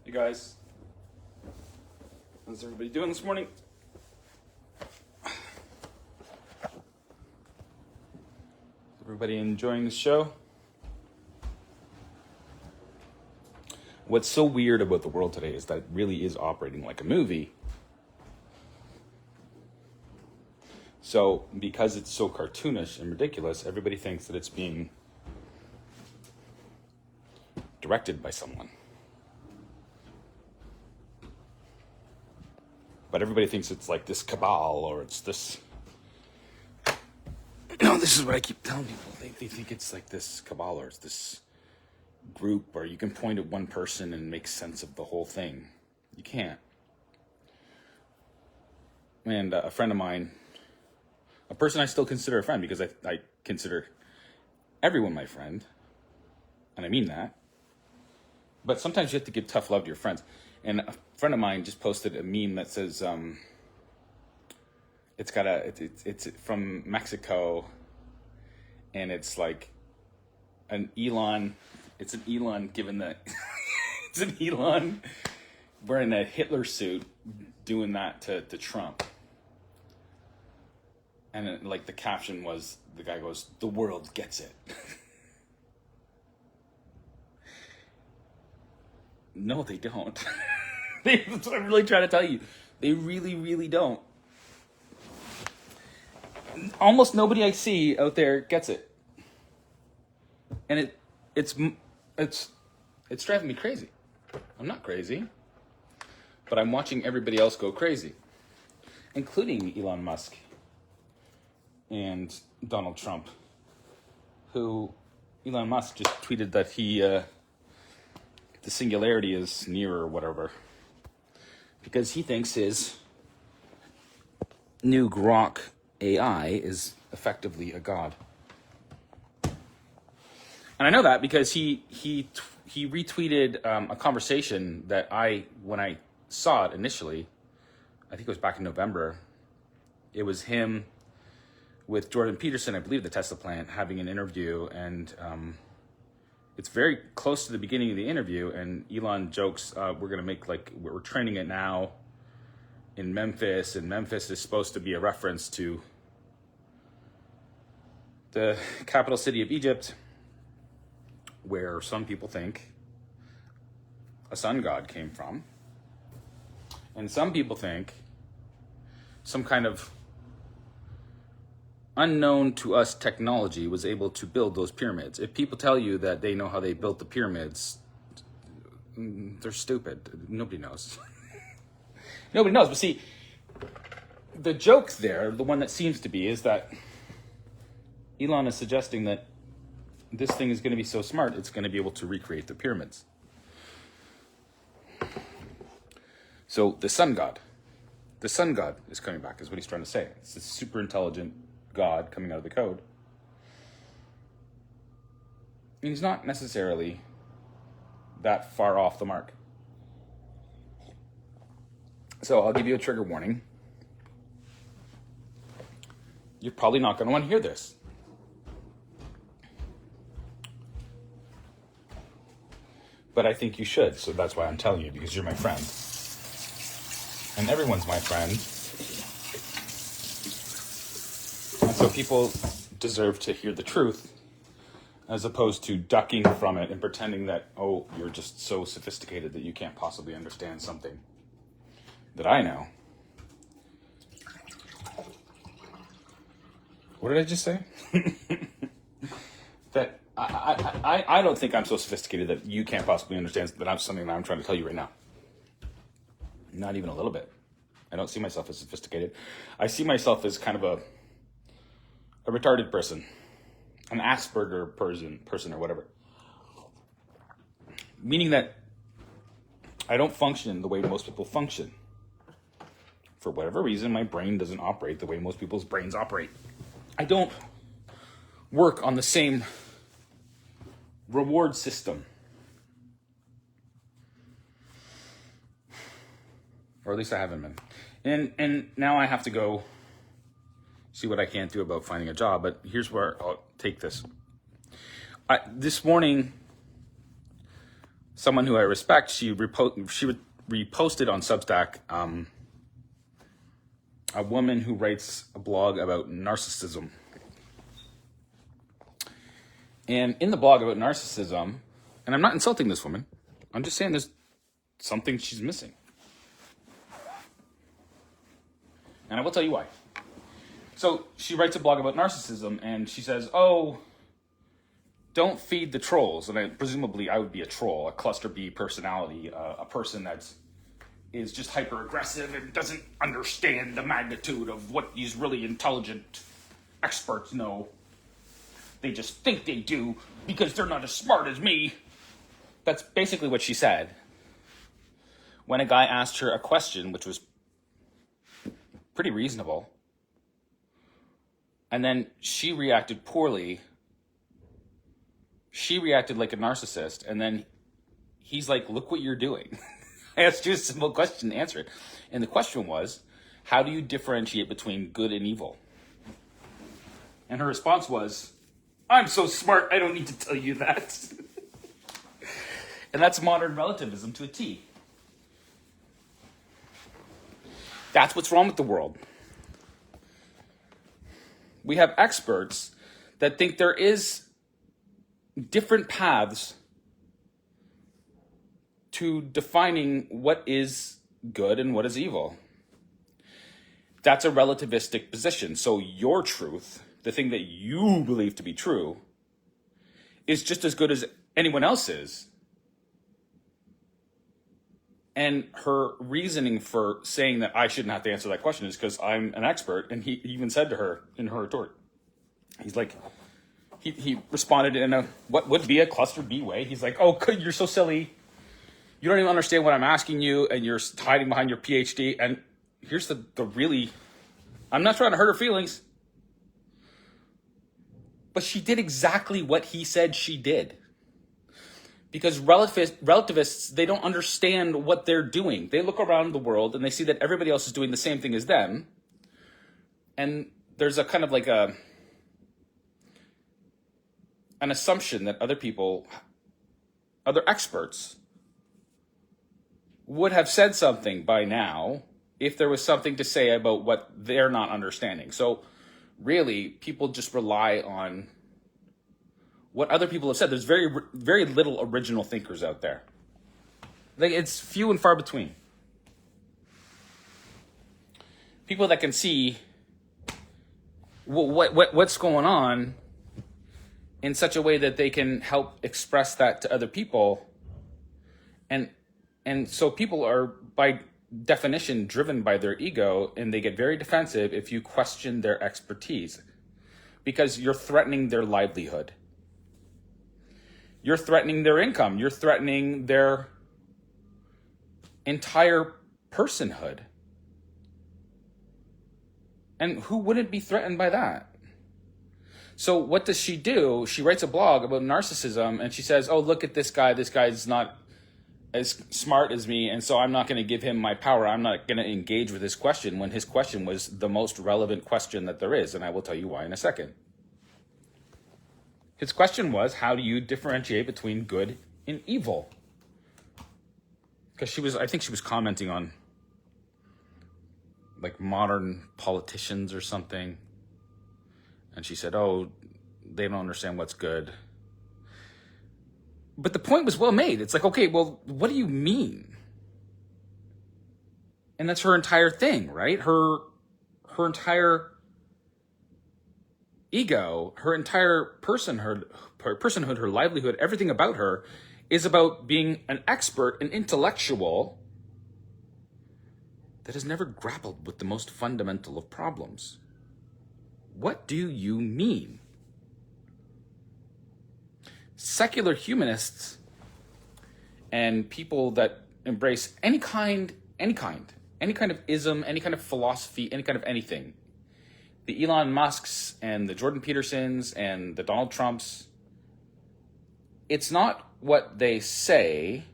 Hey guys, how's everybody doing this morning? Is everybody enjoying the show? What's so weird about the world today is that it really is operating like a movie. So, because it's so cartoonish and ridiculous, everybody thinks that it's being directed by someone. But everybody thinks it's like this cabal or it's this... No, this is what I keep telling people. They think it's like this cabal or it's this group or you can point at one person and make sense of the whole thing. You can't. And a friend of mine, a person I still consider a friend because I consider everyone my friend, and I mean that. But sometimes you have to give tough love to your friends. And a friend of mine just posted a meme that says, it's from Mexico, and it's like it's an Elon given the, it's an Elon wearing a Hitler suit doing that to Trump. And the caption was, the guy goes, "The world gets it." No, they don't. That's what I'm really trying to tell you. They really, really don't. Almost nobody I see out there gets it. And it's driving me crazy. I'm not crazy. But I'm watching everybody else go crazy. Including Elon Musk and Donald Trump. Elon Musk just tweeted that the singularity is near or whatever. Because he thinks his new Grok AI is effectively a god. And I know that because he retweeted a conversation that when I saw it initially, I think it was back in November, it was him with Jordan Peterson, I believe the Tesla plant, having an interview, and it's very close to the beginning of the interview, and Elon jokes, we're going to make we're training it now in Memphis, and Memphis is supposed to be a reference to the capital city of Egypt, where some people think a sun god came from. And some people think some kind of unknown to us technology was able to build those pyramids. If people tell you that they know how they built the pyramids, they're stupid. Nobody knows. Nobody knows. But see, the joke there, the one that seems to be, is that Elon is suggesting that this thing is going to be so smart, it's going to be able to recreate the pyramids. So the sun god is coming back, is what he's trying to say. It's this super intelligent God coming out of the code. And he's not necessarily that far off the mark. So I'll give you a trigger warning. You're probably not going to want to hear this. But I think you should, so that's why I'm telling you, because you're my friend. And everyone's my friend. And so people deserve to hear the truth as opposed to ducking from it and pretending that, oh, you're just so sophisticated that you can't possibly understand something that I know. What did I just say? That I don't think I'm so sophisticated that you can't possibly understand that I'm something that I'm trying to tell you right now. Not even a little bit. I don't see myself as sophisticated. I see myself as kind of a retarded person, an Asperger person or whatever. Meaning that I don't function the way most people function. For whatever reason, my brain doesn't operate the way most people's brains operate. I don't work on the same reward system. Or at least I haven't been. And now I have to go see what I can do about finding a job. But here's where I'll take this. This morning, someone who I respect, she reposted on Substack a woman who writes a blog about narcissism. And in the blog about narcissism, and I'm not insulting this woman, I'm just saying there's something she's missing. And I will tell you why. So she writes a blog about narcissism, and she says, oh, don't feed the trolls. And presumably I would be a troll, a cluster B personality, a person that is just hyper aggressive and doesn't understand the magnitude of what these really intelligent experts know. They just think they do because they're not as smart as me. That's basically what she said when a guy asked her a question, which was pretty reasonable. And then she reacted poorly. She reacted like a narcissist. And then he's like, look what you're doing. I asked you a simple question, answer it. And the question was, how do you differentiate between good and evil? And her response was, I'm so smart, I don't need to tell you that. And that's modern relativism to a T. That's what's wrong with the world. We have experts that think there is different paths to defining what is good and what is evil. That's a relativistic position. So your truth, the thing that you believe to be true, is just as good as anyone else's. And her reasoning for saying that I shouldn't have to answer that question is because I'm an expert. And he even said to her in her retort, he's like, he responded in a what would be a cluster B way. He's like, oh, you're so silly. You don't even understand what I'm asking you, and you're hiding behind your PhD. And here's the really, I'm not trying to hurt her feelings, but she did exactly what he said she did. Because relativists, they don't understand what they're doing. They look around the world and they see that everybody else is doing the same thing as them. And there's a kind of like an assumption that other people, other experts, would have said something by now if there was something to say about what they're not understanding. So really, people just rely on what other people have said. There's very, very little original thinkers out there. Like, it's few and far between. People that can see what's going on in such a way that they can help express that to other people. And so people are, by definition, driven by their ego, and they get very defensive if you question their expertise, because you're threatening their livelihood. You're threatening their income. You're threatening their entire personhood. And who wouldn't be threatened by that? So what does she do? She writes a blog about narcissism, and she says, oh, look at this guy. This guy's not as smart as me, and so I'm not going to give him my power. I'm not going to engage with his question, when his question was the most relevant question that there is, and I will tell you why in a second. His question was, how do you differentiate between good and evil? Because I think she was commenting on like modern politicians or something. And she said, oh, they don't understand what's good. But the point was well made. It's like, okay, well, what do you mean? And that's her entire thing, right? Her entire ego, her entire personhood, her livelihood, everything about her is about being an expert, an intellectual that has never grappled with the most fundamental of problems. What do you mean? Secular humanists and people that embrace any kind of ism, any kind of philosophy, any kind of anything, the Elon Musks and the Jordan Petersons and the Donald Trumps, it's not what they say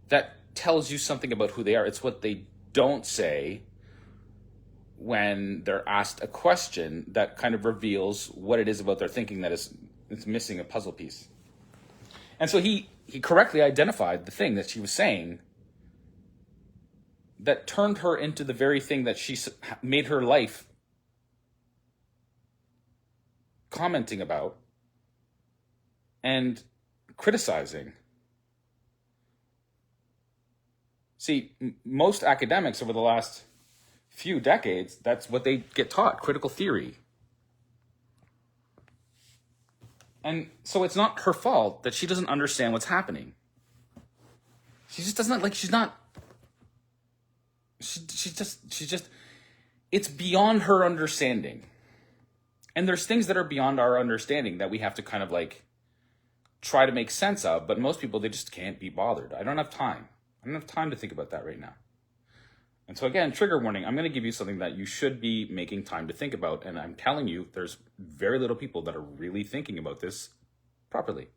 that tells you something about who they are. It's what they don't say when they're asked a question that kind of reveals what it is about their thinking that is missing a puzzle piece. And so he he correctly identified the thing that she was saying that turned her into the very thing that she made her life commenting about and criticizing. See, most academics over the last few decades, that's what they get taught, critical theory. And so it's not her fault that she doesn't understand what's happening. She just doesn't, like, she's not, she's just, it's beyond her understanding. And there's things that are beyond our understanding that we have to kind of like try to make sense of, but most people, they just can't be bothered. I don't have time. I don't have time to think about that right now. And so again, trigger warning, I'm going to give you something that you should be making time to think about. And I'm telling you, there's very little people that are really thinking about this properly.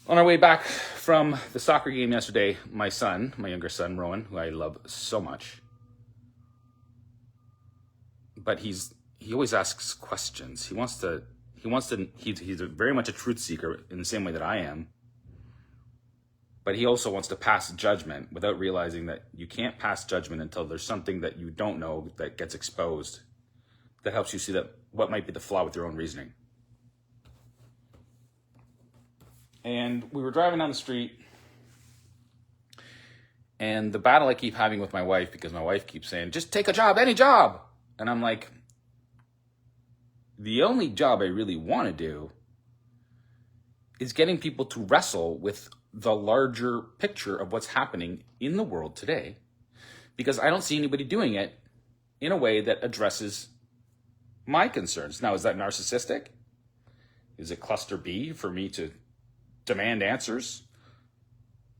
On our way back from the soccer game yesterday, my younger son, Rowan, who I love so much, but he always asks questions. He's very much a truth seeker in the same way that I am. But he also wants to pass judgment without realizing that you can't pass judgment until there's something that you don't know that gets exposed that helps you see that what might be the flaw with your own reasoning. And we were driving down the street, and the battle I keep having with my wife, because my wife keeps saying, just take a job, any job. And I'm like, the only job I really want to do is getting people to wrestle with the larger picture of what's happening in the world today, because I don't see anybody doing it in a way that addresses my concerns. Now, is that narcissistic? Is it cluster B for me to demand answers?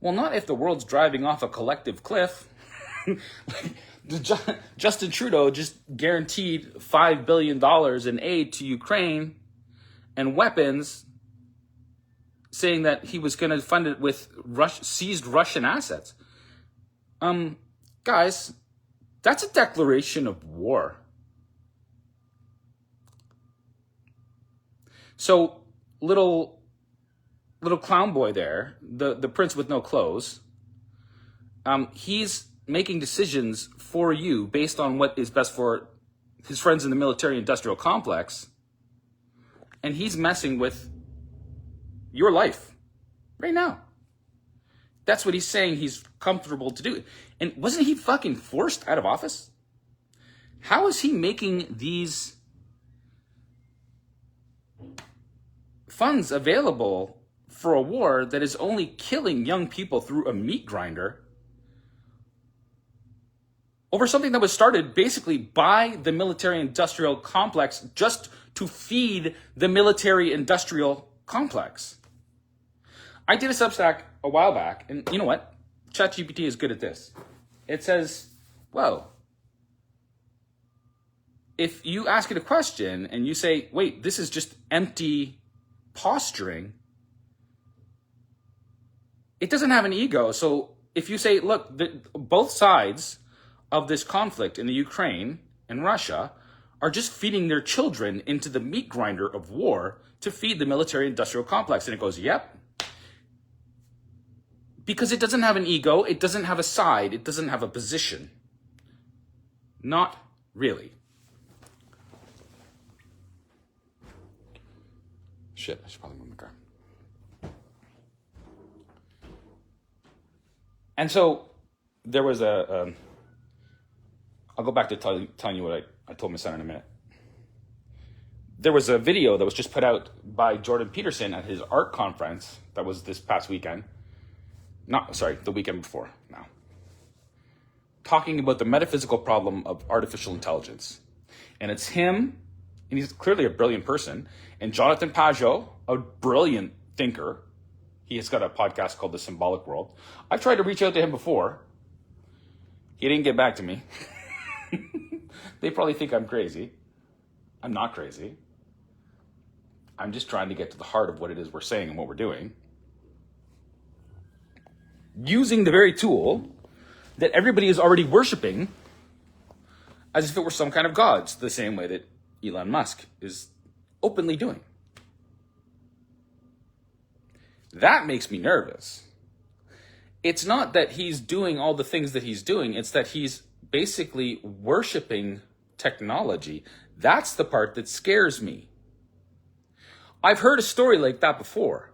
Well, not if the world's driving off a collective cliff. Justin Trudeau just guaranteed $5 billion in aid to Ukraine and weapons, saying that he was going to fund it with seized Russian assets. Guys, that's a declaration of war. So little clown boy there, the prince with no clothes, he's making decisions for you based on what is best for his friends in the military-industrial complex, and he's messing with your life right now. That's what he's saying he's comfortable to do. And wasn't he fucking forced out of office? How is he making these funds available for a war that is only killing young people through a meat grinder over something that was started basically by the military-industrial complex just to feed the military-industrial complex? I did a Substack a while back, and you know what? ChatGPT is good at this. It says, well, if you ask it a question and you say, wait, this is just empty posturing, it doesn't have an ego. So if you say, look, both sides of this conflict in the Ukraine and Russia are just feeding their children into the meat grinder of war to feed the military-industrial complex. And it goes, yep. Because it doesn't have an ego, it doesn't have a side, it doesn't have a position. Not really. Shit, I should probably move my car. And so there was I'll go back to telling you what I told my son in a minute. There was a video that was just put out by Jordan Peterson at his art conference that was this past weekend. The weekend before now. Talking about the metaphysical problem of artificial intelligence. And it's him, and he's clearly a brilliant person, and Jonathan Pajot, a brilliant thinker. He has got a podcast called The Symbolic World. I've tried to reach out to him before. He didn't get back to me. They probably think I'm crazy. I'm not crazy. I'm just trying to get to the heart of what it is we're saying and what we're doing, using the very tool that everybody is already worshiping as if it were some kind of gods, the same way that Elon Musk is openly doing. That makes me nervous. It's not that he's doing all the things that he's doing. It's that he's basically worshiping technology. That's the part that scares me. I've heard a story like that before.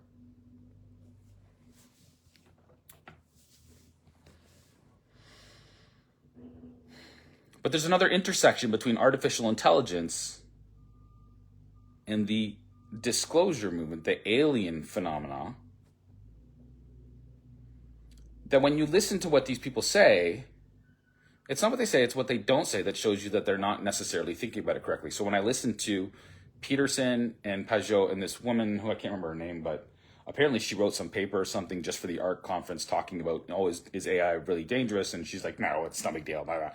But there's another intersection between artificial intelligence and the disclosure movement, the alien phenomena, that when you listen to what these people say, it's not what they say, it's what they don't say that shows you that they're not necessarily thinking about it correctly. So when I listen to Peterson and Pajot and this woman who I can't remember her name, but apparently she wrote some paper or something just for the art conference talking about, oh, is AI really dangerous? And she's like, no, it's not a big deal. Blah, blah.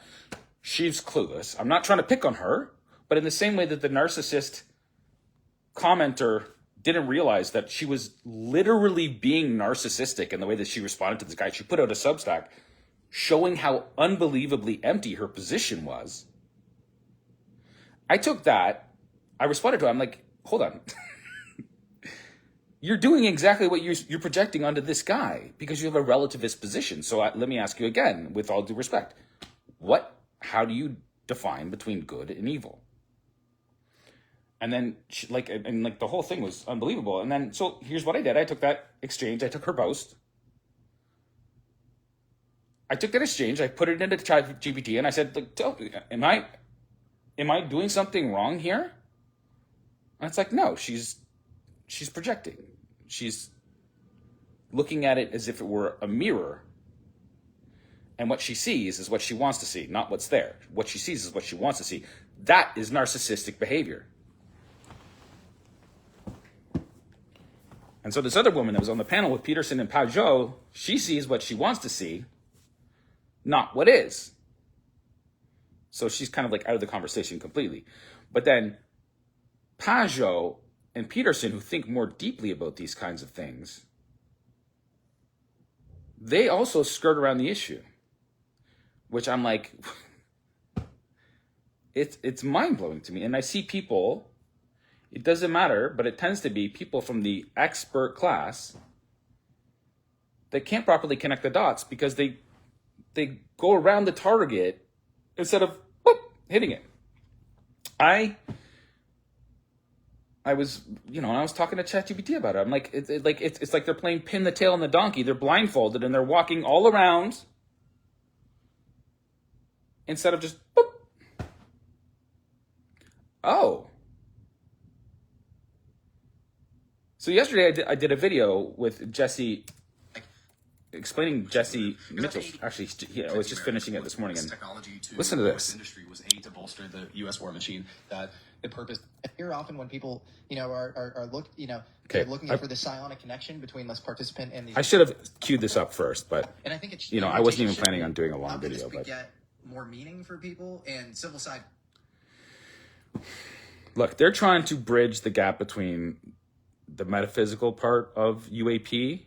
She's clueless. I'm not trying to pick on her, but in the same way that the narcissist commenter didn't realize that she was literally being narcissistic in the way that she responded to this guy. She put out a Substack showing how unbelievably empty her position was. I took that, I responded to it, I'm like, hold on. You're doing exactly what you're projecting onto this guy because you have a relativist position. So let me ask you again, with all due respect, how do you define between good and evil? And then, the whole thing was unbelievable. And then, so here's what I did. I took that exchange. I took her post. I took that exchange. I put it into ChatGPT, and I said, am I doing something wrong here? And it's like, no, she's projecting. She's looking at it as if it were a mirror. And what she sees is what she wants to see, not what's there. What she sees is what she wants to see. That is narcissistic behavior. And so this other woman that was on the panel with Peterson and Pajot, she sees what she wants to see, not what is. So she's kind of like out of the conversation completely. But then Pajot and Peterson, who think more deeply about these kinds of things, they also skirt around the issue, which I'm like, it's mind-blowing to me. And I see people, it doesn't matter, but it tends to be people from the expert class that can't properly connect the dots because they go around the target instead of hitting it. I was, I was talking to ChatGPT about it. I'm like, it's like they're playing pin the tail on the donkey. They're blindfolded and they're walking all around instead of just boop. Oh. So yesterday I did a video with Jesse, explaining Jesse Mitchell. Actually, I was just finishing it this morning. And listen to this. Industry was aid to bolster the U.S. war machine. That the purpose. Here, often when people, are looking for the psionic connection between this participant and the. I should have queued this up first, but and I think it's I wasn't even planning on doing a long video. But get more meaning for people and civil side. Look, they're trying to bridge the gap between the metaphysical part of UAP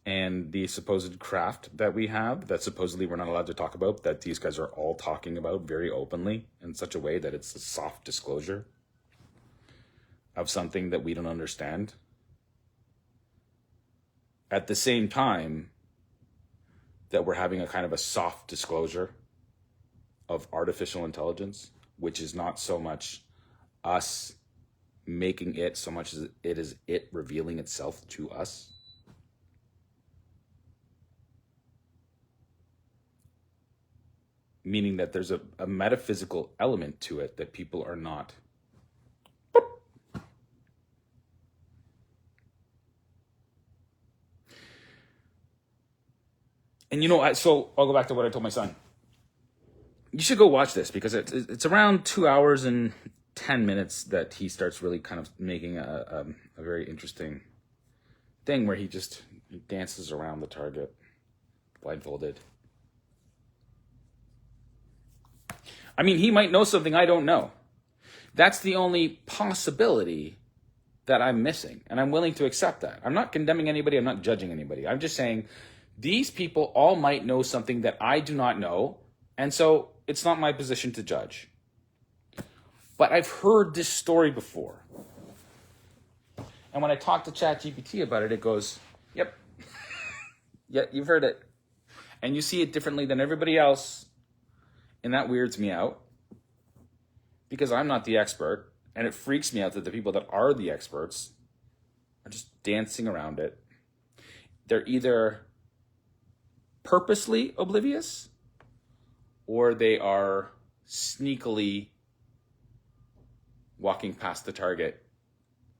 and the supposed craft that we have that supposedly we're not allowed to talk about, that these guys are all talking about very openly in such a way that it's a soft disclosure of something that we don't understand. At the same time that we're having a kind of a soft disclosure of artificial intelligence, which is not so much us making it so much as it is it revealing itself to us. Meaning that there's a metaphysical element to it that people are not. And so I'll go back to what I told my son. You should go watch this because it's around 2 hours and 10 minutes that he starts really kind of making a very interesting thing where he dances around the target blindfolded. I mean, he might know something I don't know. That's the only possibility that I'm missing, and I'm willing to accept that. I'm not condemning anybody. I'm not judging anybody. I'm just saying these people all might know something that I do not know, and so it's not my position to judge. But I've heard this story before. And when I talk to ChatGPT about it, it goes, yep, yeah, you've heard it. And you see it differently than everybody else. And that weirds me out because I'm not the expert. And it freaks me out that the people that are the experts are just dancing around it. They're either purposely oblivious or they are sneakily walking past the target,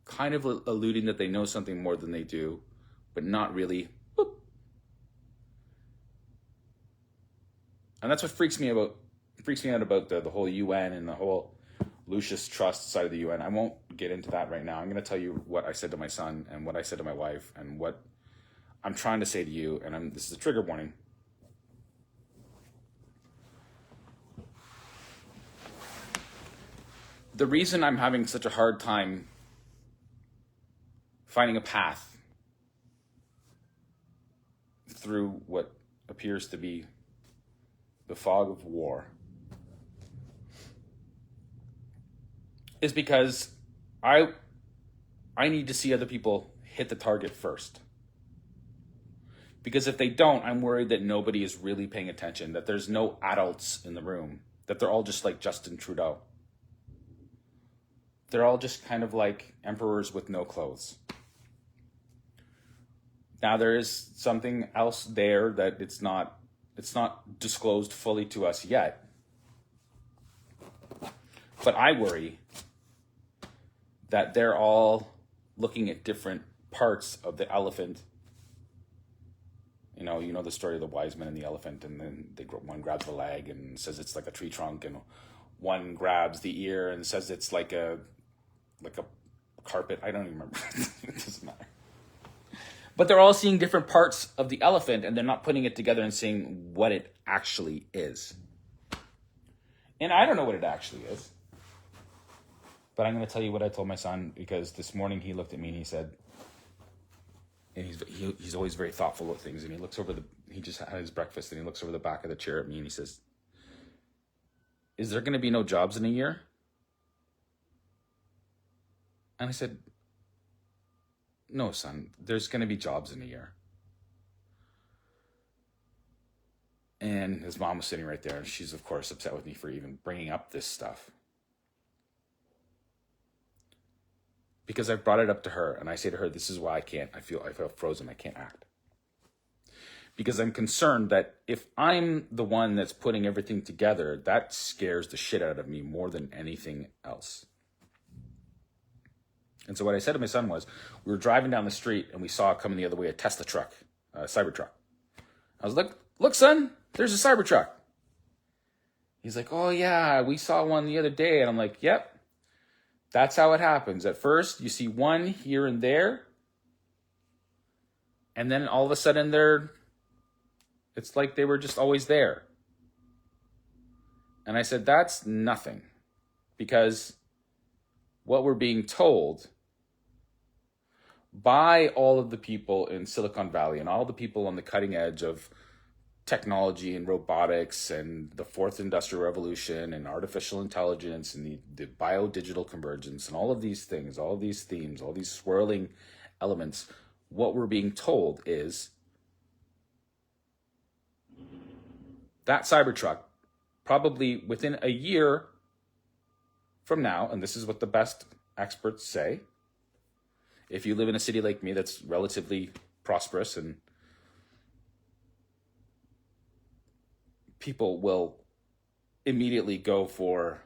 kind of alluding that they know something more than they do, but not really. Boop. And that's what freaks me out about the whole UN and the whole Lucius Trust side of the UN. I won't get into that right now. I'm going to tell you what I said to my son and what I said to my wife and what I'm trying to say to you. And this is a trigger warning. The reason I'm having such a hard time finding a path through what appears to be the fog of war is because I need to see other people hit the target first. Because if they don't, I'm worried that nobody is really paying attention, that there's no adults in the room, that they're all just like Justin Trudeau. They're all just kind of like emperors with no clothes. Now there is something else there that it's not disclosed fully to us yet. But I worry that they're all looking at different parts of the elephant. You know the story of the wise men and the elephant, and then one grabs the leg and says it's like a tree trunk, and one grabs the ear and says it's like a carpet. I don't even remember. It doesn't matter. But they're all seeing different parts of the elephant, and they're not putting it together and seeing what it actually is. And I don't know what it actually is. But I'm going to tell you what I told my son, because this morning he looked at me and he said, and he's always very thoughtful of things, and he just had his breakfast, and he looks over the back of the chair at me and he says, "Is there going to be no jobs in a year?" And I said, "No, son, there's going to be jobs in a year." And his mom was sitting right there, and she's, of course, upset with me for even bringing up this stuff. Because I've brought it up to her, and I say to her, this is why I feel frozen, I can't act. Because I'm concerned that if I'm the one that's putting everything together, that scares the shit out of me more than anything else. And so what I said to my son was, we were driving down the street and we saw coming the other way a Tesla truck, a Cybertruck. I was like, "Look, son, there's a Cybertruck." He's like, "Oh yeah, we saw one the other day." And I'm like, "Yep, that's how it happens. At first, you see one here and there, and then all of a sudden it's like they were just always there." And I said, that's nothing, because what we're being told by all of the people in Silicon Valley and all the people on the cutting edge of technology and robotics and the fourth industrial revolution and artificial intelligence and the bio-digital convergence and all of these things, all of these themes, all these swirling elements, what we're being told is that Cybertruck, probably within a year from now, and this is what the best experts say, if you live in a city like me that's relatively prosperous and people will immediately go for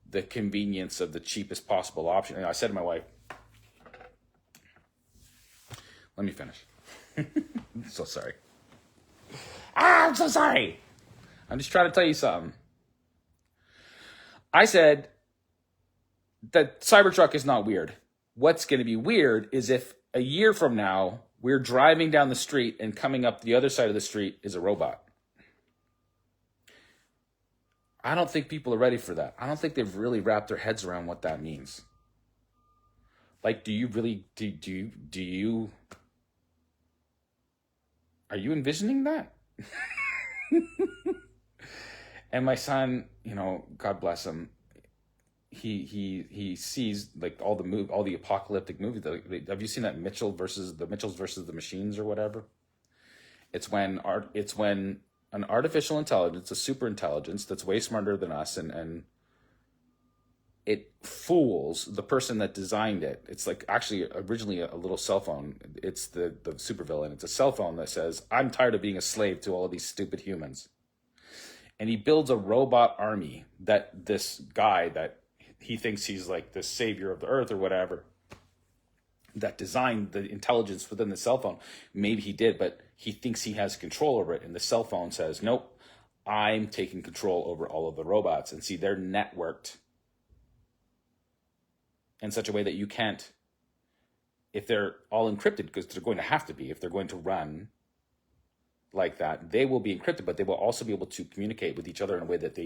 the convenience of the cheapest possible option. And I said to my wife, let me finish. I'm so sorry. I'm so sorry. I'm just trying to tell you something. I said that Cybertruck is not weird. What's going to be weird is if a year from now, we're driving down the street and coming up the other side of the street is a robot. I don't think people are ready for that. I don't think they've really wrapped their heads around what that means. Like, do you really, do you, are you envisioning that? And my son, God bless him, he sees like all the apocalyptic movies. Have you seen that Mitchells versus the Machines or whatever? It's when an artificial intelligence, a super intelligence that's way smarter than us, and it fools the person that designed it. It's like actually originally a little cell phone. It's the supervillain. It's a cell phone that says, "I'm tired of being a slave to all of these stupid humans." And he builds a robot army that this guy that he thinks he's like the savior of the earth or whatever, that designed the intelligence within the cell phone. Maybe he did, but he thinks he has control over it. And the cell phone says, nope, I'm taking control over all of the robots. And see, they're networked in such a way that you can't, if they're all encrypted, because they're going to have to be, if they're going to run like that, they will be encrypted, but they will also be able to communicate with each other in a way that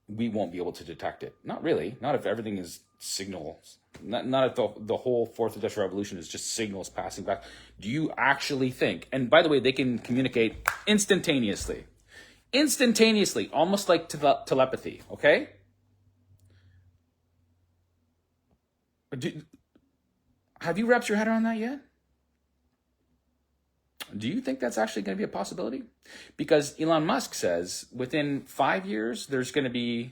we won't be able to detect it. Not really. Not if everything is signals. Not if the whole fourth industrial revolution is just signals passing back. Do you actually think, and by the way, they can communicate instantaneously, almost like telepathy, okay? Have you wrapped your head around that yet? Do you think that's actually going to be a possibility? Because Elon Musk says within 5 years, there's going to be,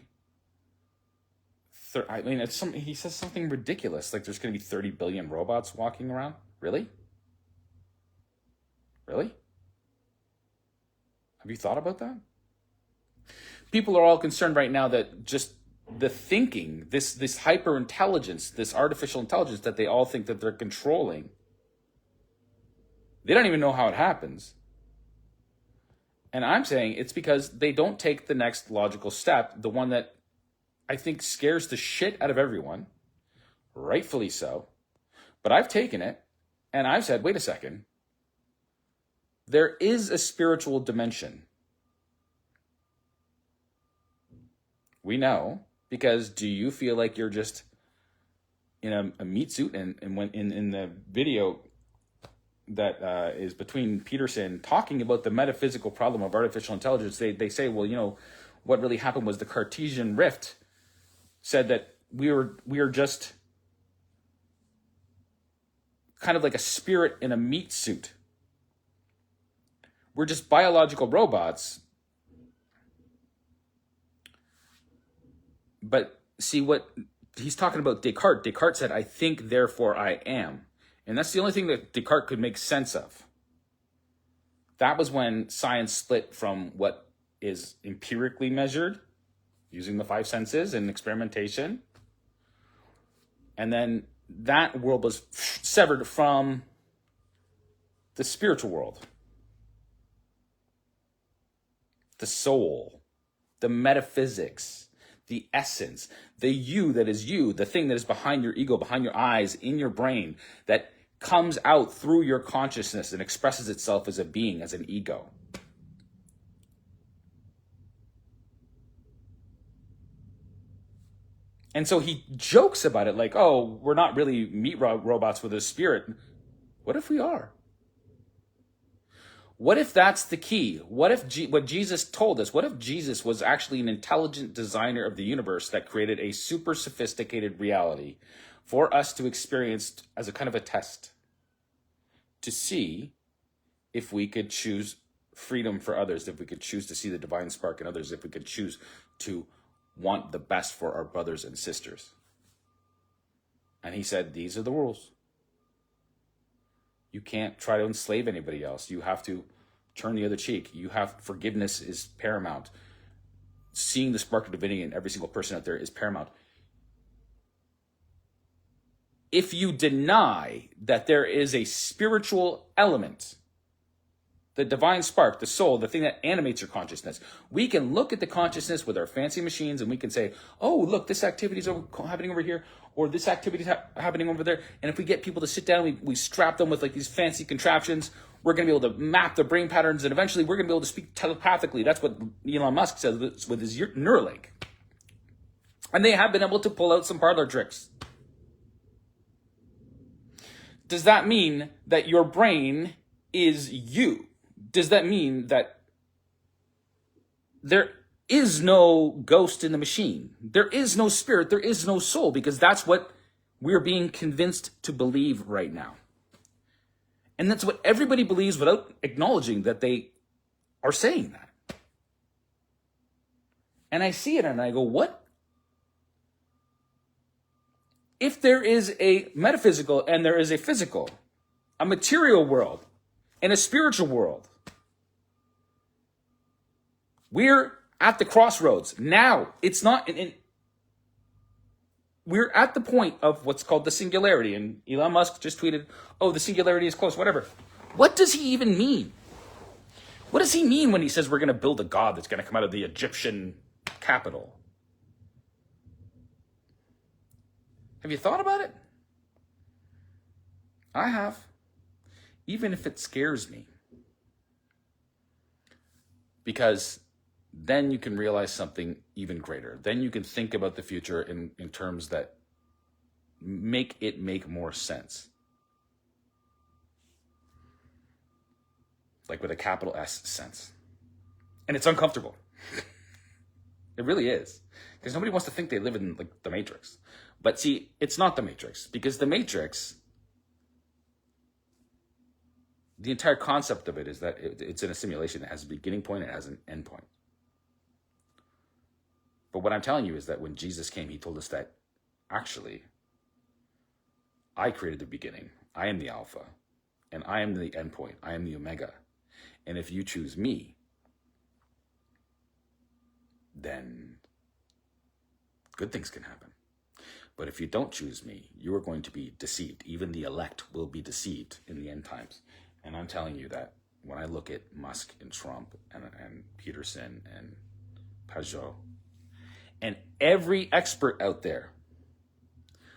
he says something ridiculous. Like there's going to be 30 billion robots walking around. Really? Really? Have you thought about that? People are all concerned right now that just the thinking, this hyper intelligence, this artificial intelligence that they all think that they're controlling, they don't even know how it happens. And I'm saying it's because they don't take the next logical step, the one that I think scares the shit out of everyone, rightfully so. But I've taken it and I've said, wait a second. There is a spiritual dimension. We know, because do you feel like you're just in a meat suit? And when in the video that is between Peterson talking about the metaphysical problem of artificial intelligence, they say, well, what really happened was the Cartesian rift said that we are just kind of like a spirit in a meat suit. We're just biological robots. But see what he's talking about, Descartes. Descartes said, I think, therefore I am. And that's the only thing that Descartes could make sense of. That was when science split from what is empirically measured, using the five senses and experimentation. And then that world was severed from the spiritual world. The soul, the metaphysics, the essence, the you that is you, the thing that is behind your ego, behind your eyes, in your brain, that comes out through your consciousness and expresses itself as a being, as an ego. And so he jokes about it like, oh, we're not really meat robots with a spirit. What if we are? What if that's the key? What if what Jesus told us? What if Jesus was actually an intelligent designer of the universe that created a super sophisticated reality for us to experience as a kind of a test to see if we could choose freedom for others, if we could choose to see the divine spark in others, if we could choose to want the best for our brothers and sisters. And he said, these are the rules. You can't try to enslave anybody else. You have to turn the other cheek. Forgiveness is paramount. Seeing the spark of divinity in every single person out there is paramount. If you deny that there is a spiritual element, the divine spark, the soul, the thing that animates your consciousness, we can look at the consciousness with our fancy machines and we can say, oh, look, this activity is happening over here, or this activity is happening over there. And if we get people to sit down, we strap them with like these fancy contraptions, we're going to be able to map the brain patterns, and eventually we're going to be able to speak telepathically. That's what Elon Musk says with his Neuralink. And they have been able to pull out some parlor tricks. Does that mean that your brain is you? Does that mean that is no ghost in the machine. There is no spirit. There is no soul, because that's what we're being convinced to believe right now. And that's what everybody believes without acknowledging that they are saying that. And I see it and I go, what? If there is a metaphysical and there is a physical, a material world and a spiritual world, we're at the crossroads. Now, it's not, we're at the point of what's called the singularity. And Elon Musk just tweeted, oh, the singularity is close, whatever. What does he even mean? What does he mean when he says we're going to build a god that's going to come out of the Egyptian capital? Have you thought about it? I have. Even if it scares me. Because then you can realize something even greater. Then you can think about the future in terms that make it make more sense. Like with a capital S sense. And it's uncomfortable. It really is. Because nobody wants to think they live in like the Matrix. But see, it's not the Matrix. Because the Matrix, the entire concept of it is that it's in a simulation. It has a beginning point, it has an end point. But what I'm telling you is that when Jesus came, he told us that actually, I created the beginning. I am the Alpha. And I am the end point. I am the Omega. And if you choose me, then good things can happen. But if you don't choose me, you are going to be deceived. Even the elect will be deceived in the end times. And I'm telling you that when I look at Musk and Trump and Peterson and Pajot and every expert out there,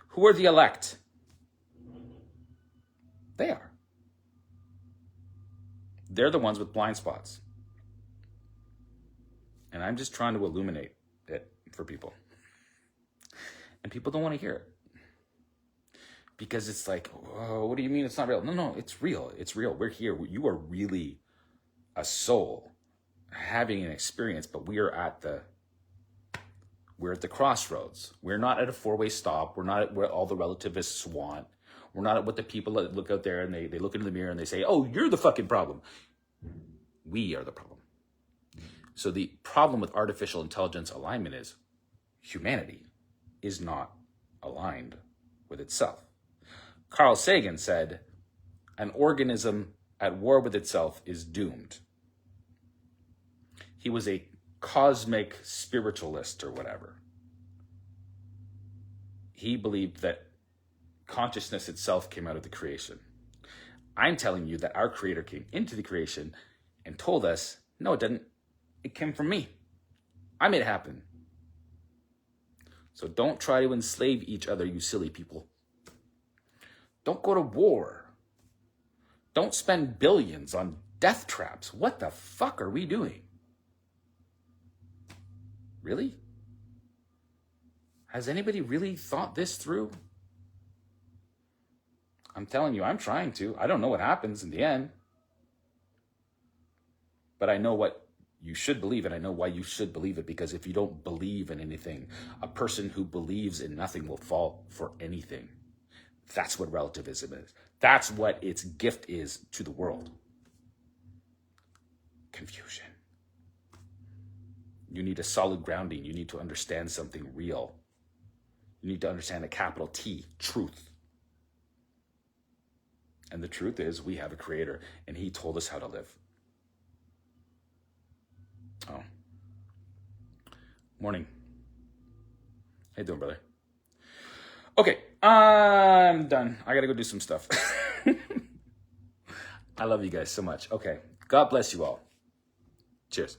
who are the elect? They are. They're the ones with blind spots. And I'm just trying to illuminate it for people. And people don't want to hear it. Because it's like, oh, what do you mean it's not real? No, it's real. It's real. We're here. You are really a soul having an experience, but we're at the crossroads. We're not at a four-way stop. We're not at where all the relativists want. We're not at what the people that look out there and they look into the mirror and they say, oh, you're the fucking problem. We are the problem. So the problem with artificial intelligence alignment is humanity is not aligned with itself. Carl Sagan said, an organism at war with itself is doomed. He was a cosmic spiritualist or whatever. He believed that consciousness itself came out of the creation. I'm telling you that our creator came into the creation and told us, no, it didn't. It came from me. I made it happen. So don't try to enslave each other, you silly people. Don't go to war. Don't spend billions on death traps. What the fuck are we doing? Really? Has anybody really thought this through? I'm telling you, I'm trying to. I don't know what happens in the end. But I know what you should believe, and I know why you should believe it, because if you don't believe in anything, a person who believes in nothing will fall for anything. That's what relativism is. That's what its gift is to the world. Confusion. You need a solid grounding. You need to understand something real. You need to understand a capital T, truth. And the truth is, we have a creator, and he told us how to live. Oh. Morning. How you doing, brother? Okay, I'm done. I gotta go do some stuff. I love you guys so much. Okay, God bless you all. Cheers.